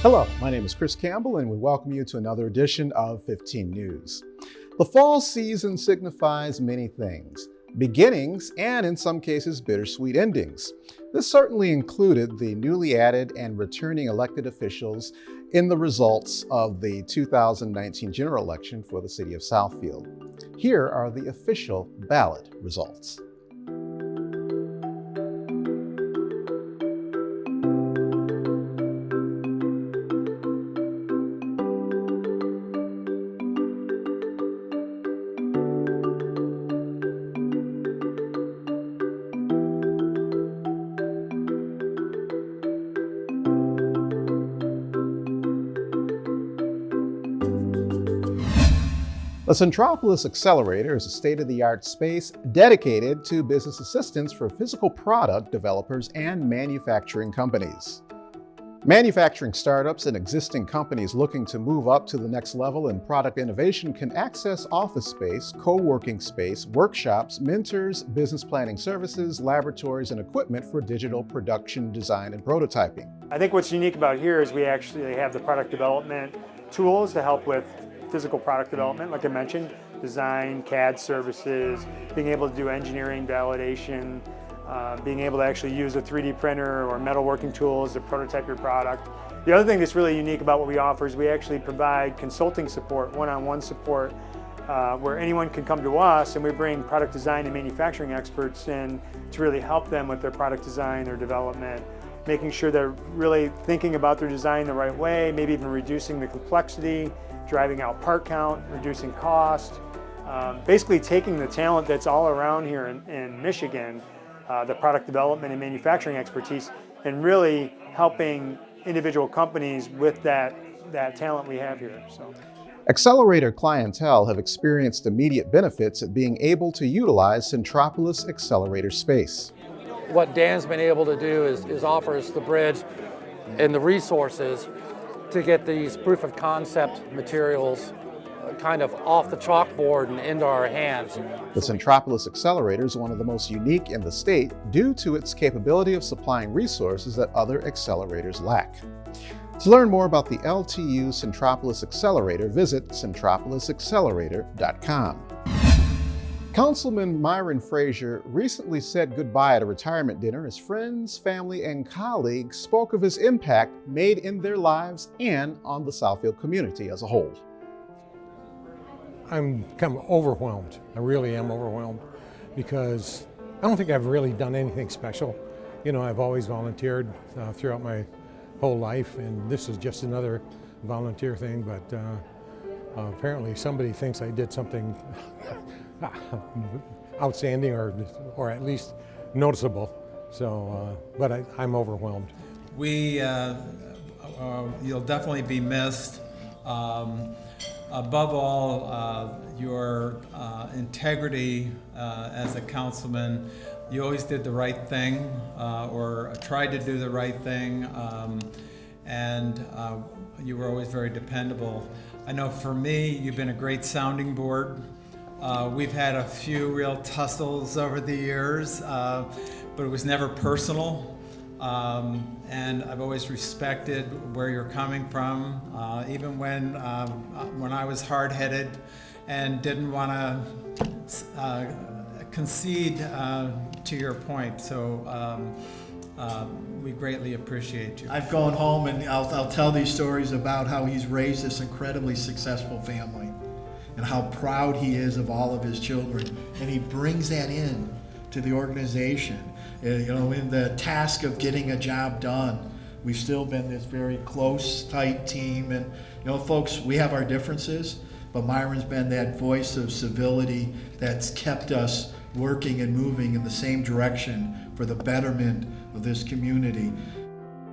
Hello, my name is Chris Campbell, and we welcome you to another edition of 15 News. The fall season signifies many things, beginnings and in some cases bittersweet endings. This certainly included the newly added and returning elected officials in the results of the 2019 general election for the city of Southfield. Here are the official ballot results. The Centropolis Accelerator is a state-of-the-art space dedicated to business assistance for physical product developers and manufacturing companies. Manufacturing startups and existing companies looking to move up to the next level in product innovation can access office space, co-working space, workshops, mentors, business planning services, laboratories, and equipment for digital production, design, and prototyping. I think what's unique about here is we actually have the product development tools to help with physical product development, like I mentioned, design, CAD services, being able to do engineering validation, being able to actually use a 3D printer or metalworking tools to prototype your product. The other thing that's really unique about what we offer is we actually provide consulting support, one-on-one support, where anyone can come to us and we bring product design and manufacturing experts in to really help them with their product design or development, making sure they're really thinking about their design the right way, maybe even reducing the complexity, driving out part count, reducing cost, basically taking the talent that's all around here in Michigan, the product development and manufacturing expertise, and really helping individual companies with that talent we have here. So, Accelerator clientele have experienced immediate benefits at being able to utilize Centropolis Accelerator space. What Dan's been able to do is offer us the bridge and the resources to get these proof of concept materials kind of off the chalkboard and into our hands. The Centropolis Accelerator is one of the most unique in the state due to its capability of supplying resources that other accelerators lack. To learn more about the LTU Centropolis Accelerator, visit centropolisaccelerator.com. Councilman Myron Frazier recently said goodbye at a retirement dinner as friends, family, and colleagues spoke of his impact made in their lives and on the Southfield community as a whole. I'm kind of overwhelmed. I really am overwhelmed because I don't think I've really done anything special. You know, I've always volunteered throughout my whole life, and this is just another volunteer thing, but apparently somebody thinks I did something outstanding or at least noticeable. So, but I'm overwhelmed. You'll definitely be missed. Above all, your integrity as a councilman. You always did the right thing, or tried to do the right thing, and you were always very dependable. I know for me, you've been a great sounding board. We've had a few real tussles over the years, but it was never personal. And I've always respected where you're coming from, even when I was hard-headed and didn't want to concede to your point. So we greatly appreciate you. I've gone home and I'll tell these stories about how he's raised this incredibly successful family and how proud he is of all of his children. And he brings that in to the organization. You know, in the task of getting a job done, we've still been this very close, tight team. And, you know, folks, we have our differences, but Myron's been that voice of civility that's kept us working and moving in the same direction for the betterment of this community.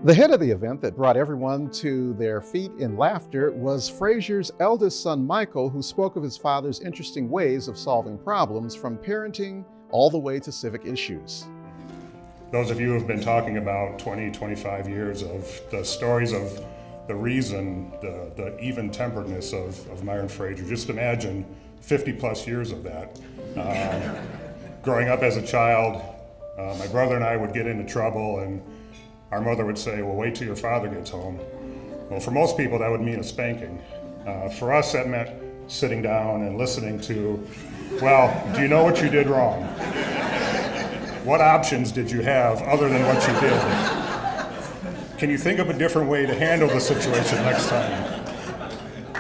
The hit of the event that brought everyone to their feet in laughter was Frazier's eldest son, Michael, who spoke of his father's interesting ways of solving problems, from parenting all the way to civic issues. Those of you who have been talking about 20, 25 years of the stories of the reason, the even-temperedness of Myron Frazier, just imagine 50 plus years of that. Growing up as a child, my brother and I would get into trouble, and our mother would say, well, wait till your father gets home. Well, for most people, that would mean a spanking. For us, that meant sitting down and listening to, well, do you know what you did wrong? What options did you have other than what you did? Can you think of a different way to handle the situation next time?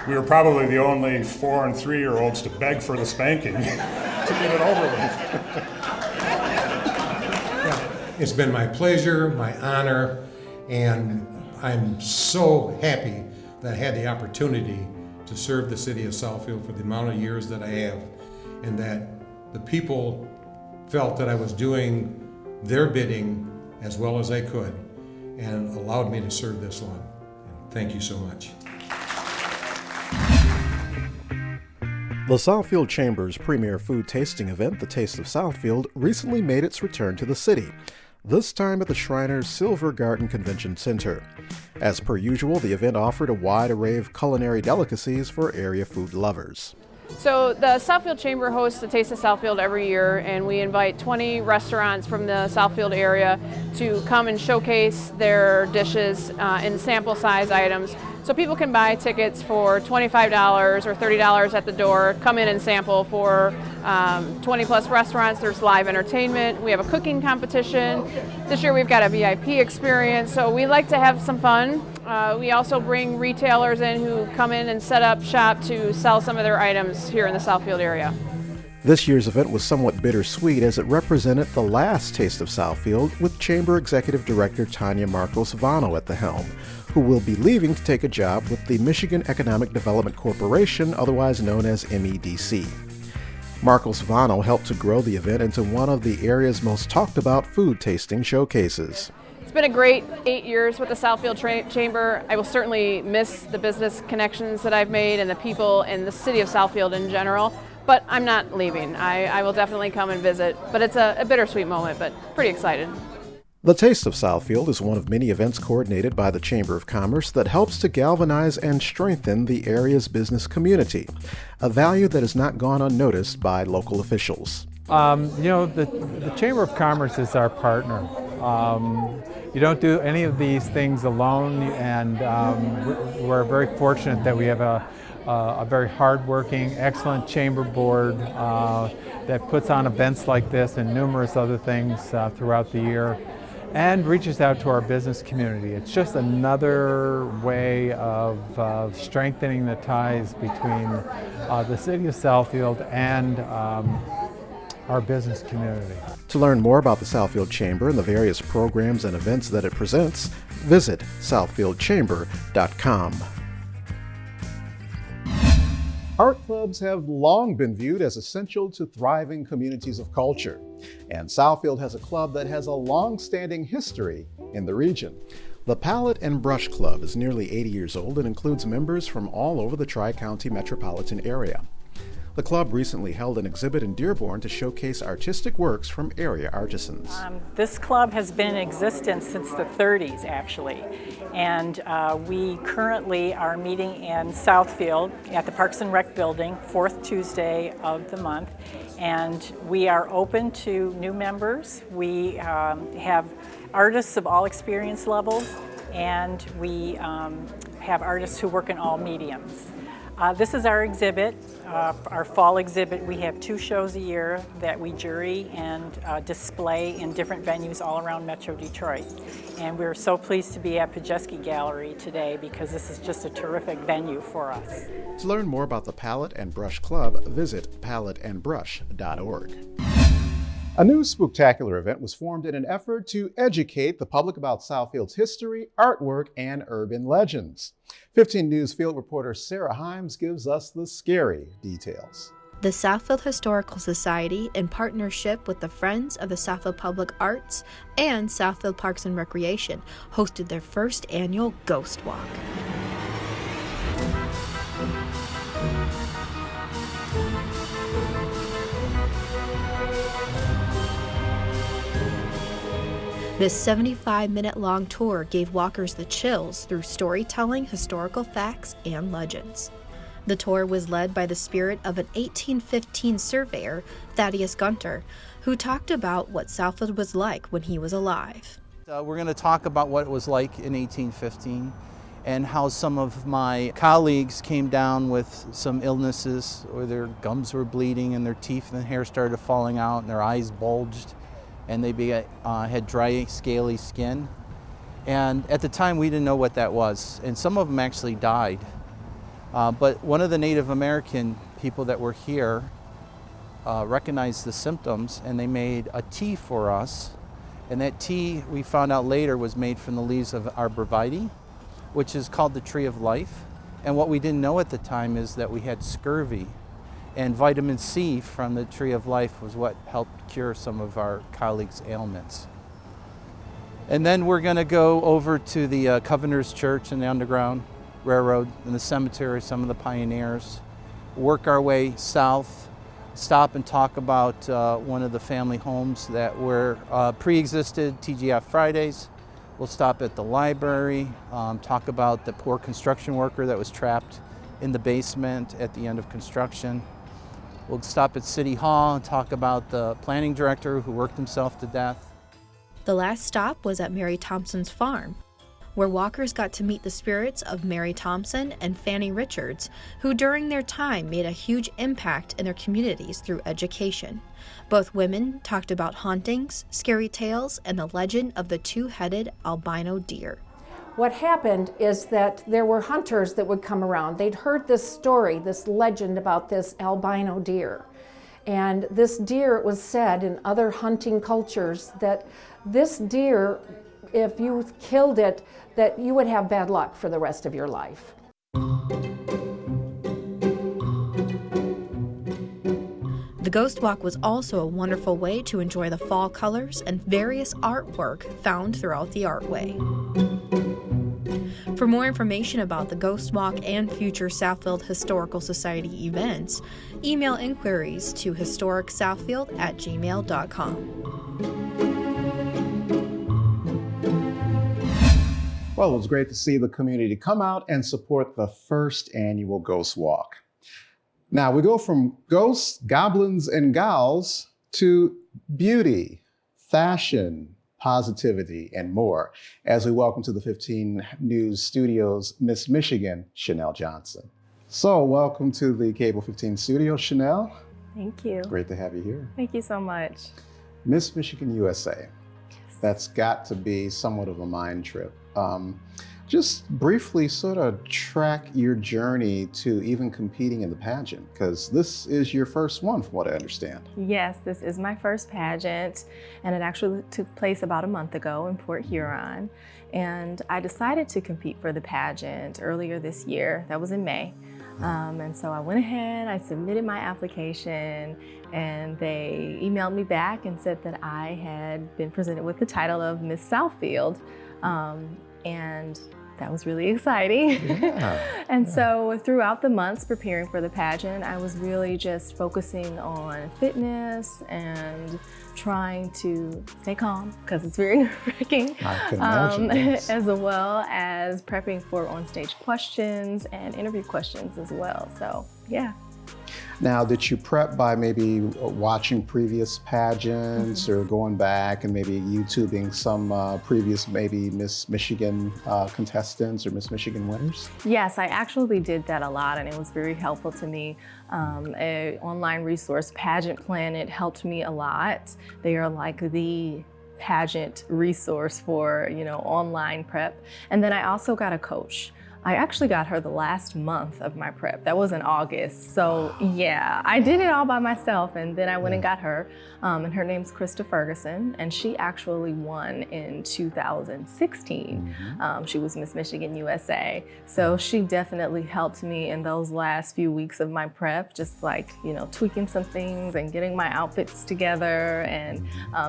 We were probably the only 4 and 3-year-olds to beg for the spanking to get it over with. It's been my pleasure, my honor, and I'm so happy that I had the opportunity to serve the city of Southfield for the amount of years that I have, and that the people felt that I was doing their bidding as well as I could and allowed me to serve this long. And thank you so much. The Southfield Chamber's premier food tasting event, The Taste of Southfield, recently made its return to the city, this time at the Shriners Silver Garden Convention Center. As per usual, the event offered a wide array of culinary delicacies for area food lovers. So the Southfield Chamber hosts the Taste of Southfield every year, and we invite 20 restaurants from the Southfield area to come and showcase their dishes in sample size items. So people can buy tickets for $25 or $30 at the door, come in and sample for 20 plus restaurants. There's live entertainment. We have a cooking competition. This year we've got a VIP experience, so we like to have some fun. We also bring retailers in who come in and set up shop to sell some of their items here in the Southfield area. This year's event was somewhat bittersweet as it represented the last Taste of Southfield with Chamber Executive Director Tanya Marcos Vano at the helm, who will be leaving to take a job with the Michigan Economic Development Corporation, otherwise known as MEDC. Marcos Vano helped to grow the event into one of the area's most talked about food tasting showcases. It's been a great 8 years with the Southfield Chamber. I will certainly miss the business connections that I've made and the people and the city of Southfield in general, but I'm not leaving. I will definitely come and visit, but it's a bittersweet moment, but pretty excited. The Taste of Southfield is one of many events coordinated by the Chamber of Commerce that helps to galvanize and strengthen the area's business community, a value that has not gone unnoticed by local officials. The Chamber of Commerce is our partner. You don't do any of these things alone, and we're very fortunate that we have a very hardworking, excellent chamber board that puts on events like this and numerous other things throughout the year, and reaches out to our business community. It's just another way of strengthening the ties between the city of Southfield and our business community. To learn more about the Southfield Chamber and the various programs and events that it presents, visit southfieldchamber.com. Art clubs have long been viewed as essential to thriving communities of culture, and Southfield has a club that has a long-standing history in the region. The Palette and Brush Club is nearly 80 years old and includes members from all over the Tri-County metropolitan area. The club recently held an exhibit in Dearborn to showcase artistic works from area artisans. This club has been in existence since the 30s, actually, and we currently are meeting in Southfield at the Parks and Rec building, 4th Tuesday of the month, and we are open to new members. We have artists of all experience levels, and we have artists who work in all mediums. This is our exhibit, our fall exhibit. We have 2 shows a year that we jury and display in different venues all around Metro Detroit. And we're so pleased to be at Pajewski Gallery today because this is just a terrific venue for us. To learn more about the Palette and Brush Club, visit paletteandbrush.org. A new spooktacular event was formed in an effort to educate the public about Southfield's history, artwork, and urban legends. 15 News field reporter Sarah Himes gives us the scary details. The Southfield Historical Society, in partnership with the Friends of the Southfield Public Arts and Southfield Parks and Recreation, hosted their first annual Ghost Walk. This 75-minute-long tour gave walkers the chills through storytelling, historical facts, and legends. The tour was led by the spirit of an 1815 surveyor, Thaddeus Gunter, who talked about what Southfield was like when he was alive. We're going to talk about what it was like in 1815 and how some of my colleagues came down with some illnesses, or their gums were bleeding and their teeth and hair started falling out and their eyes bulged, and they had dry, scaly skin. And at the time we didn't know what that was, and some of them actually died. But one of the Native American people that were here recognized the symptoms, and they made a tea for us. And that tea, we found out later, was made from the leaves of arborvitae, which is called the tree of life. And what we didn't know at the time is that we had scurvy. And vitamin C from the tree of life was what helped cure some of our colleagues' ailments. And then we're going to go over to the Covenanters Church and the Underground Railroad and the cemetery, some of the pioneers, work our way south, stop and talk about one of the family homes that were pre-existed TGF Fridays. We'll stop at the library, talk about the poor construction worker that was trapped in the basement at the end of construction. We'll stop at City Hall and talk about the planning director who worked himself to death. The last stop was at Mary Thompson's farm, where walkers got to meet the spirits of Mary Thompson and Fanny Richards, who during their time made a huge impact in their communities through education. Both women talked about hauntings, scary tales, and the legend of the two-headed albino deer. What happened is that there were hunters that would come around. They'd heard this story, this legend about this albino deer. And this deer, it was said in other hunting cultures that this deer, if you killed it, that you would have bad luck for the rest of your life. The Ghost Walk was also a wonderful way to enjoy the fall colors and various artwork found throughout the Artway. For more information about the Ghost Walk and future Southfield Historical Society events, email inquiries to historicsouthfield@gmail.com. Well, it was great to see the community come out and support the first annual Ghost Walk. Now we go from ghosts, goblins, and gals to beauty, fashion, positivity, and more as we welcome to the 15 News Studios, Miss Michigan, Chanel Johnson. So welcome to the Cable 15 Studios, Chanel. Thank you. Great to have you here. Thank you so much. Miss Michigan USA. That's got to be somewhat of a mind trip. Just briefly sort of track your journey to even competing in the pageant, because this is your first one from what I understand. Yes, this is my first pageant, and it actually took place about a month ago in Port Huron. And I decided to compete for the pageant earlier this year. That was in May. And so I went ahead, I submitted my application, and they emailed me back and said that I had been presented with the title of Miss Southfield. And that was really exciting. Yeah. And so throughout the months preparing for the pageant, I was really just focusing on fitness and trying to stay calm, because it's very nerve-wracking, as well as prepping for onstage questions and interview questions as well. So, yeah. Now, did you prep by maybe watching previous pageants or going back and maybe YouTubing some previous maybe Miss Michigan contestants or Miss Michigan winners? Yes, I actually did that a lot, and it was very helpful to me. An online resource, Pageant Planet, helped me a lot. They are like the pageant resource for, online prep. And then I also got a coach. I actually got her the last month of my prep. That was in August. So yeah, I did it all by myself, and then I went and got her. And her name's Krista Ferguson, and she actually won in 2016. She was Miss Michigan USA. So she definitely helped me in those last few weeks of my prep, just like, tweaking some things and getting my outfits together and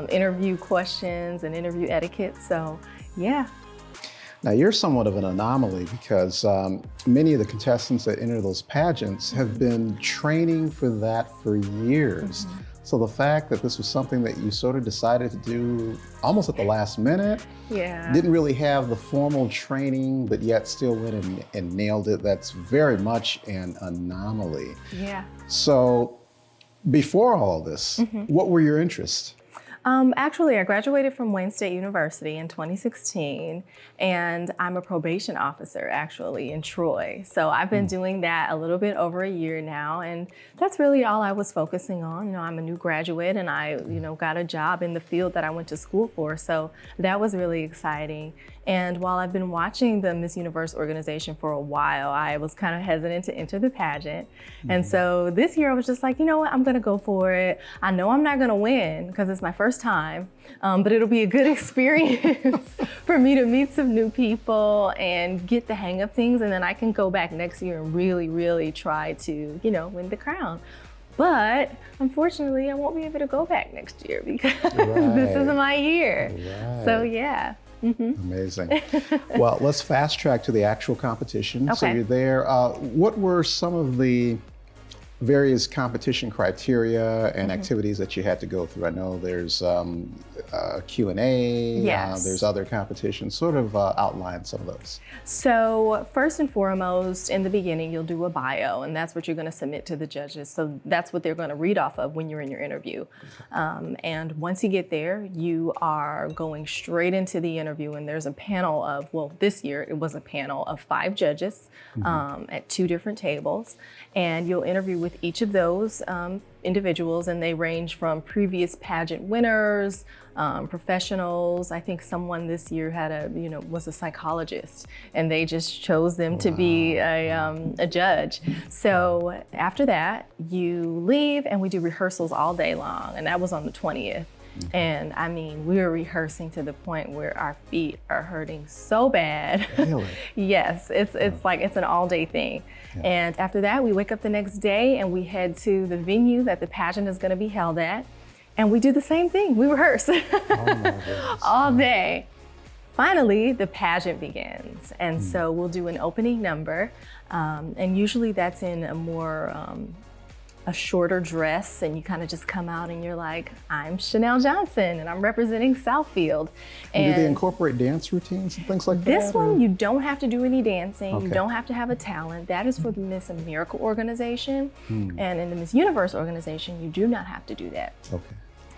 interview questions and interview etiquette. So yeah. Now, you're somewhat of an anomaly because many of the contestants that enter those pageants have been training for that for years. So the fact that this was something that you sort of decided to do almost at the last minute, didn't really have the formal training, but yet still went and nailed it, that's very much an anomaly. Yeah. So before all of this, what were your interests? Actually, I graduated from Wayne State University in 2016, and I'm a probation officer actually in Troy. So I've been doing that a little bit over a year now, and that's really all I was focusing on. You know, I'm a new graduate, and I, got a job in the field that I went to school for. So that was really exciting. And while I've been watching the Miss Universe organization for a while, I was kind of hesitant to enter the pageant. And so this year I was just like, you know what, I'm gonna go for it. I know I'm not gonna win because it's my first time, but it'll be a good experience for me to meet some new people and get the hang of things. And then I can go back next year and really, really try to, win the crown. But unfortunately, I won't be able to go back next year because this isn't my year. Right. So yeah. Amazing. Well, let's fast track to the actual competition. So Okay. you're there. What were some of the various competition criteria and activities that you had to go through? I know there's Q&A, Yes. there's other competitions. Sort of outline some of those. So first and foremost, in the beginning, you'll do a bio, and that's what you're going to submit to the judges. So that's what they're going to read off of when you're in your interview. And once you get there, you are going straight into the interview, and there's a panel of, well, this year it was a panel of 5 judges at 2 different tables, and you'll interview with each of those individuals, and they range from previous pageant winners, professionals. I think someone this year had was a psychologist, and they just chose them to be a judge. So after that, you leave, and we do rehearsals all day long, and that was on the 20th. And I mean, we were rehearsing to the point where our feet are hurting so bad. Really? Yes, it's like it's an all-day thing. And after that, we wake up the next day and we head to the venue that the pageant is going to be held at, and we do the same thing. We rehearse all day. Finally, the pageant begins, and so we'll do an opening number, and usually that's in a more a shorter dress, and you kind of just come out and you're like, I'm Chanel Johnson and I'm representing Southfield. And do they incorporate dance routines and things like that? This one, you don't have to do any dancing. Okay. You don't have to have a talent. That is for the Miss America organization. And in the Miss Universe organization, you do not have to do that. Okay.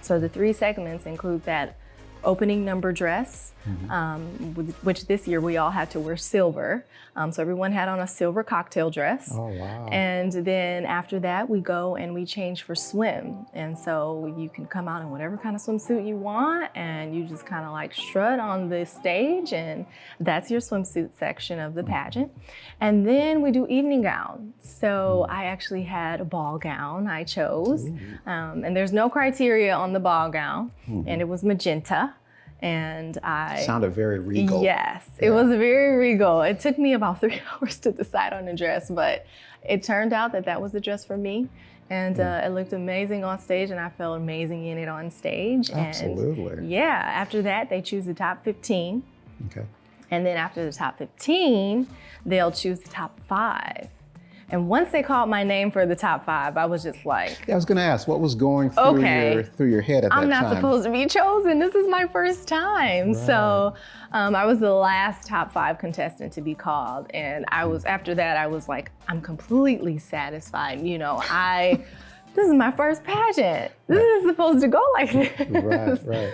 So the 3 segments include that opening number dress, which this year we all had to wear silver. So everyone had on a silver cocktail dress. Oh, wow. And then after that, we go and we change for swim. And so you can come out in whatever kind of swimsuit you want, and you just kind of like strut on the stage, and that's your swimsuit section of the pageant. And then we do evening gown. So I actually had a ball gown I chose, and there's no criteria on the ball gown, and it was magenta. And I sounded very regal. Yes, it was very regal. It took me about 3 hours to decide on a dress, but it turned out that that was the dress for me. And it looked amazing on stage, and I felt amazing in it on stage. Absolutely. And yeah, after that, they choose the top 15. Okay. And then after the top 15, they'll choose the top 5. And once they called my name for the top 5, I was just like, Yeah, I was going to ask, what was going through through your head at that time? I'm not supposed to be chosen. This is my first time. Right. So I was the last top 5 contestant to be called. And after that, I was like, I'm completely satisfied. This is my first pageant. This is supposed to go like this. Right.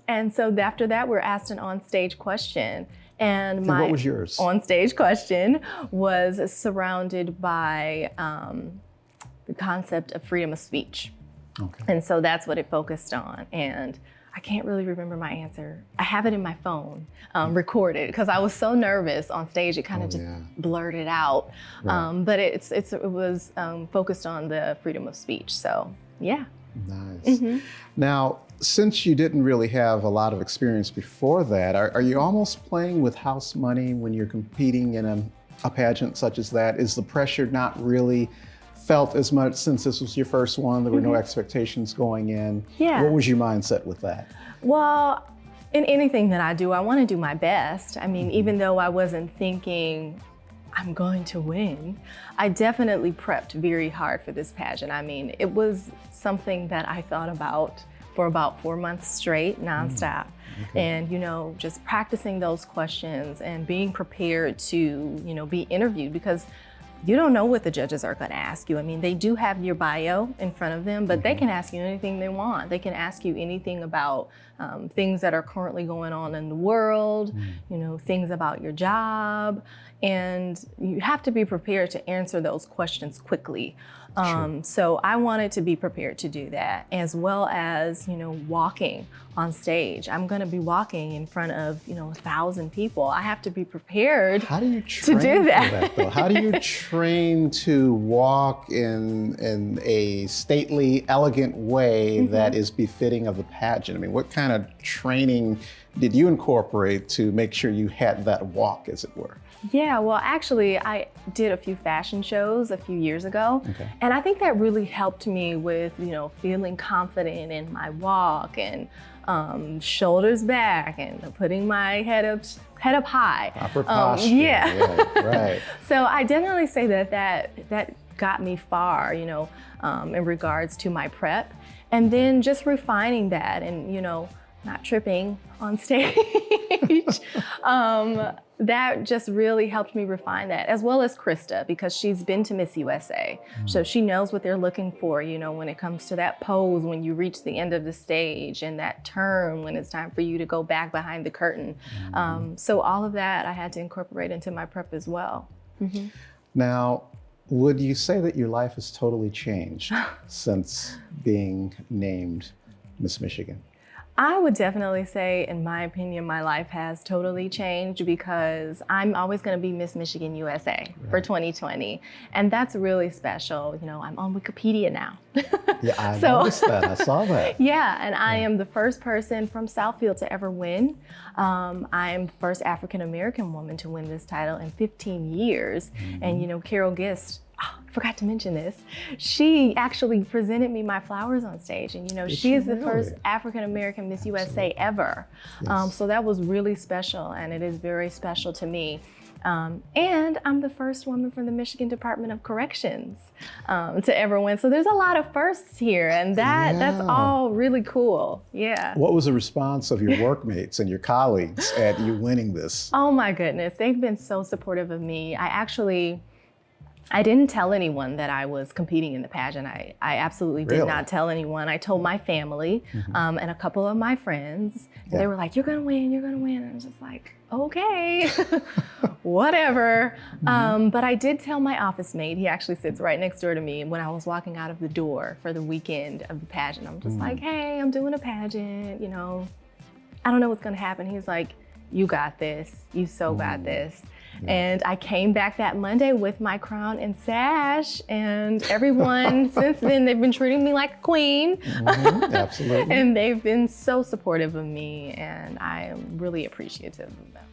And so after that, we're asked an on-stage question. And what was yours? On-stage question was surrounded by the concept of freedom of speech. Okay. And so that's what it focused on. And I can't really remember my answer. I have it in my phone recorded because I was so nervous on stage. It kind of just blurted out. Right. But it was focused on the freedom of speech. So yeah. Nice. Now, since you didn't really have a lot of experience before that, are you almost playing with house money when you're competing in a pageant such as that? Is the pressure not really felt as much since this was your first one? There were no expectations going in. Yeah. What was your mindset with that? Well, in anything that I do, I want to do my best. I mean, even though I wasn't thinking I'm going to win, I definitely prepped very hard for this pageant. I mean, it was something that I thought about for about 4 months straight, nonstop. And, just practicing those questions and being prepared to, be interviewed, because you don't know what the judges are going to ask you. I mean, they do have your bio in front of them, but they can ask you anything they want. They can ask you anything about things that are currently going on in the world, you know, things about your job, and you have to be prepared to answer those questions quickly. So I wanted to be prepared to do that, as well as, you know, walking on stage. I'm going to be walking in front of, you know, 1,000 people. I have to be prepared How do you train to do that. for that, though? How do you train to walk in a stately, elegant way that is befitting of the pageant? I mean, what kind of training did you incorporate to make sure you had that walk, as it were? Yeah, well, actually, I did a few fashion shows a few years ago, and I think that really helped me with, you know, feeling confident in my walk and shoulders back and putting my head up high. Proper posture. Yeah. Right. So I definitely say that got me far, you know, in regards to my prep, and then just refining that and, you know, not tripping on stage. That just really helped me refine that, as well as Krista, because she's been to Miss USA. So she knows what they're looking for, you know, when it comes to that pose when you reach the end of the stage, and that turn when it's time for you to go back behind the curtain. So all of that I had to incorporate into my prep as well. Now, would you say that your life has totally changed since being named Miss Michigan? I would definitely say, in my opinion, my life has totally changed, because I'm always going to be Miss Michigan USA for 2020. And that's really special. You know, I'm on Wikipedia now. Yeah, I noticed that. I saw that. Yeah, and I am the first person from Southfield to ever win. I am the first African-American woman to win this title in 15 years. And, you know, Carol Gist, I forgot to mention this. She actually presented me my flowers on stage, and you know, she is the first African-American Miss USA ever. So that was really special, and it is very special to me. And I'm the first woman from the Michigan Department of Corrections to ever win. So there's a lot of firsts here, and that's all really cool. Yeah. What was the response of your workmates and your colleagues at you winning this? Oh my goodness, they've been so supportive of me. I didn't tell anyone that I was competing in the pageant. I absolutely did not tell anyone. I told my family and a couple of my friends. And they were like, "You're gonna win, you're gonna win." And I was just like, okay, whatever. But I did tell my office mate. He actually sits right next door to me. When I was walking out of the door for the weekend of the pageant, I'm just like, "Hey, I'm doing a pageant, you know, I don't know what's gonna happen." He's like, "You got this, you so got this." And I came back that Monday with my crown and sash, and everyone since then, they've been treating me like a queen. Absolutely. And they've been so supportive of me, and I am really appreciative of them.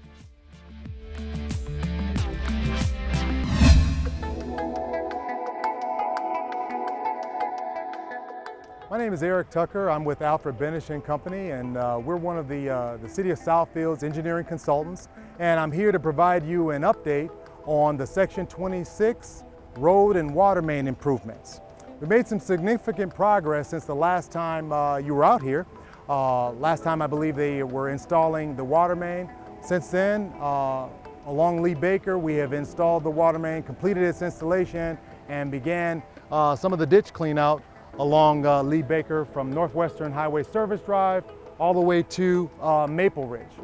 My name is Eric Tucker. I'm with Alfred Benish & Company, and we're one of the City of Southfield's engineering consultants. And I'm here to provide you an update on the Section 26 road and water main improvements. We made some significant progress since the last time you were out here. Last time I believe they were installing the water main. Since then, along Lee Baker, we have installed the water main, completed its installation, and began some of the ditch clean out along Lee Baker from Northwestern Highway Service Drive all the way to Maple Ridge.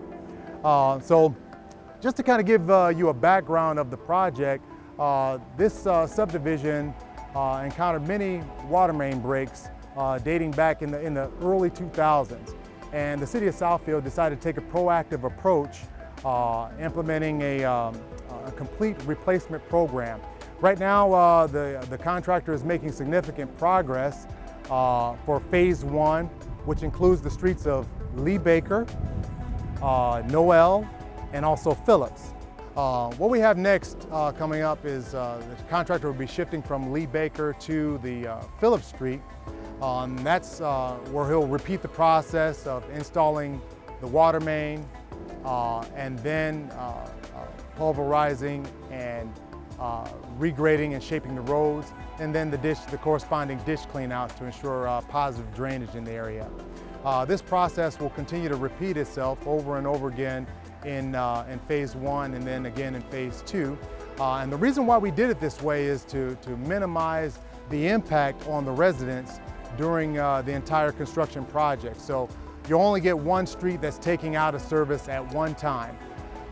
So just to kind of give you a background of the project, this subdivision encountered many water main breaks dating back in the early 2000s. And the City of Southfield decided to take a proactive approach, implementing a complete replacement program. Right now, the contractor is making significant progress for Phase 1, which includes the streets of Lee Baker, Noel, and also Phillips. What we have next coming up is the contractor will be shifting from Lee Baker to the Phillips Street. That's where he'll repeat the process of installing the water main and then pulverizing and regrading and shaping the roads, and then the corresponding ditch clean out to ensure positive drainage in the area. This process will continue to repeat itself over and over again in Phase 1 and then again in Phase 2. And the reason why we did it this way is to minimize the impact on the residents during the entire construction project. So you only get one street that's taking out of service at one time.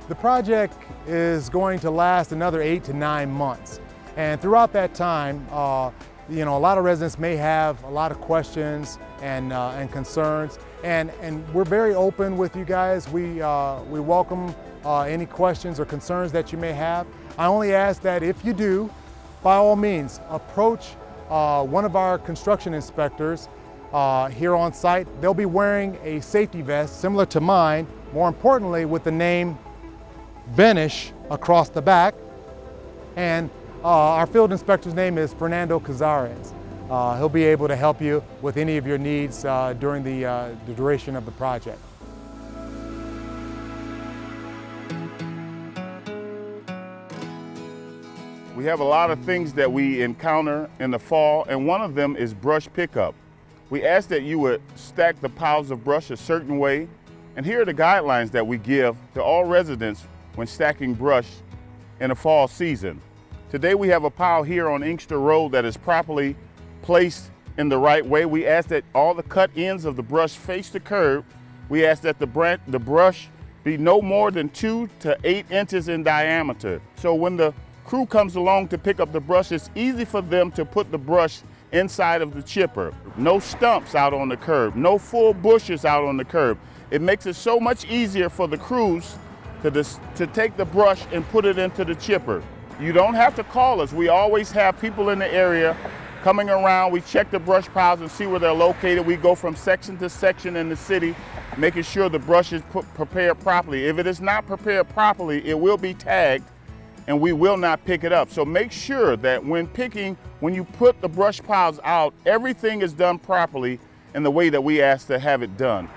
The project is going to last another 8 to 9 months. And throughout that time, a lot of residents may have a lot of questions and concerns. And we're very open with you guys. We welcome any questions or concerns that you may have. I only ask that if you do, by all means, approach one of our construction inspectors here on site. They'll be wearing a safety vest similar to mine, more importantly with the name Benish across the back. And our field inspector's name is Fernando Cazares. He'll be able to help you with any of your needs during the duration of the project. We have a lot of things that we encounter in the fall, and one of them is brush pickup. We ask that you would stack the piles of brush a certain way, and here are the guidelines that we give to all residents when stacking brush in the fall season. Today we have a pile here on Inkster Road that is properly placed in the right way. We ask that all the cut ends of the brush face the curb. We ask that the brush be no more than 2 to 8 inches in diameter. So when the crew comes along to pick up the brush, it's easy for them to put the brush inside of the chipper. No stumps out on the curb, no full bushes out on the curb. It makes it so much easier for the crews to take the brush and put it into the chipper. You don't have to call us. We always have people in the area coming around. We check the brush piles and see where they're located. We go from section to section in the city, making sure the brush is prepared properly. If it is not prepared properly, it will be tagged and we will not pick it up. So make sure that when you put the brush piles out, everything is done properly in the way that we ask to have it done.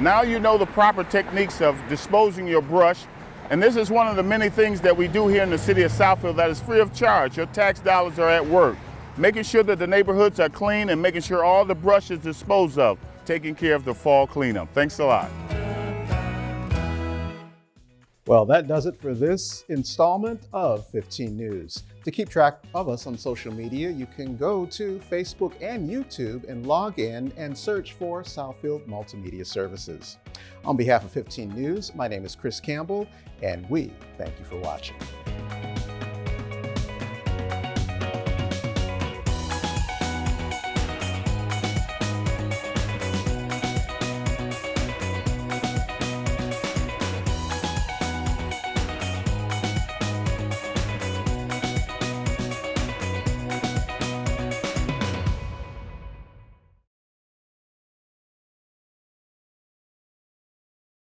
Now you know the proper techniques of disposing your brush, and this is one of the many things that we do here in the city of Southfield that is free of charge. Your tax dollars are at work, making sure that the neighborhoods are clean and making sure all the brush is disposed of, taking care of the fall cleanup. Thanks a lot. Well, that does it for this installment of 15 News. To keep track of us on social media, you can go to Facebook and YouTube and log in and search for Southfield Multimedia Services. On behalf of 15 News, my name is Chris Campbell, and we thank you for watching.